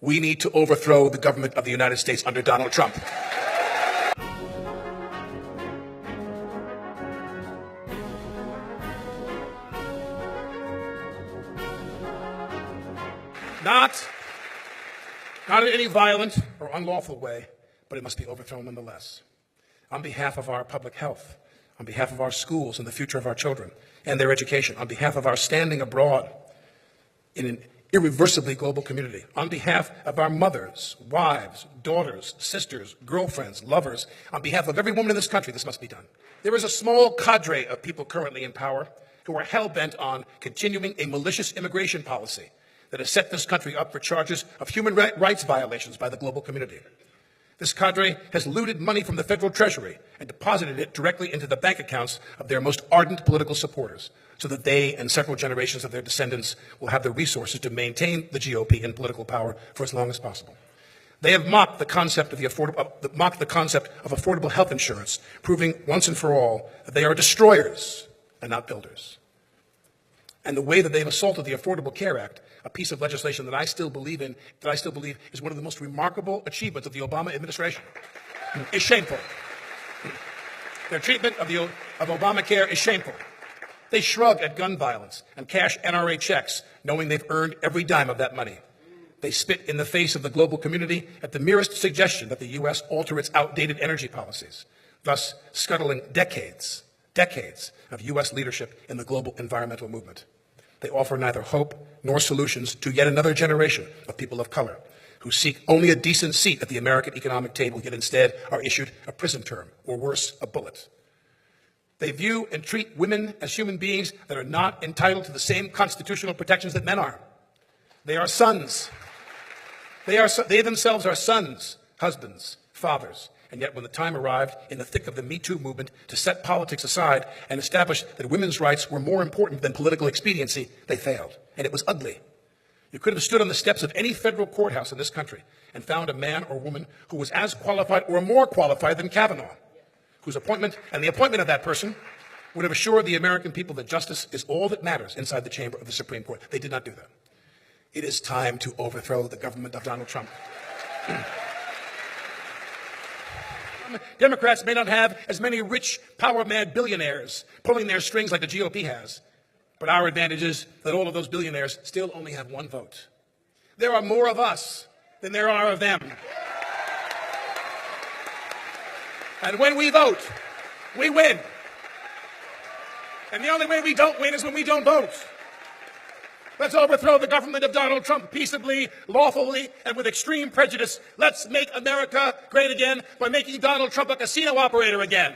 We need to overthrow the government of the United States under Donald Trump. Not in any violent or unlawful way, but it must be overthrown nonetheless. On behalf of our public health, on behalf of our schools and the future of our children and their education, on behalf of our standing abroad in an irreversibly global community, on behalf of our mothers, wives, daughters, sisters, girlfriends, lovers, on behalf of every woman in this country, this must be done. There is a small cadre of people currently in power who are hell-bent on continuing a malicious immigration policy that has set this country up for charges of human rights violations by the global community. This cadre has looted money from the federal treasury and deposited it directly into the bank accounts of their most ardent political supporters, so that they and several generations of their descendants will have the resources to maintain the GOP in political power for as long as possible. They have mocked the concept of affordable health insurance, proving once and for all that they are destroyers and not builders. And the way that they've assaulted the Affordable Care Act, a piece of legislation that I still believe is one of the most remarkable achievements of the Obama administration, is shameful. Their treatment of Obamacare is shameful. They shrug at gun violence and cash NRA checks, knowing they've earned every dime of that money. They spit in the face of the global community at the merest suggestion that the U.S. alter its outdated energy policies, thus scuttling decades of U.S. leadership in the global environmental movement. They offer neither hope nor solutions to yet another generation of people of color who seek only a decent seat at the American economic table, yet instead are issued a prison term, or worse, a bullet. They view and treat women as human beings that are not entitled to the same constitutional protections that men are. They are sons. They themselves are sons, husbands, fathers. And yet when the time arrived in the thick of the Me Too movement to set politics aside and establish that women's rights were more important than political expediency, they failed. And it was ugly. You could have stood on the steps of any federal courthouse in this country and found a man or woman who was as qualified or more qualified than Kavanaugh, whose appointment and the appointment of that person would have assured the American people that justice is all that matters inside the chamber of the Supreme Court. They did not do that. It is time to overthrow the government of Donald Trump. Democrats may not have as many rich, power-mad billionaires pulling their strings like the GOP has, but our advantage is that all of those billionaires still only have one vote. There are more of us than there are of them. And when we vote, we win. And the only way we don't win is when we don't vote. Let's overthrow the government of Donald Trump peaceably, lawfully, and with extreme prejudice. Let's make America great again by making Donald Trump a casino operator again.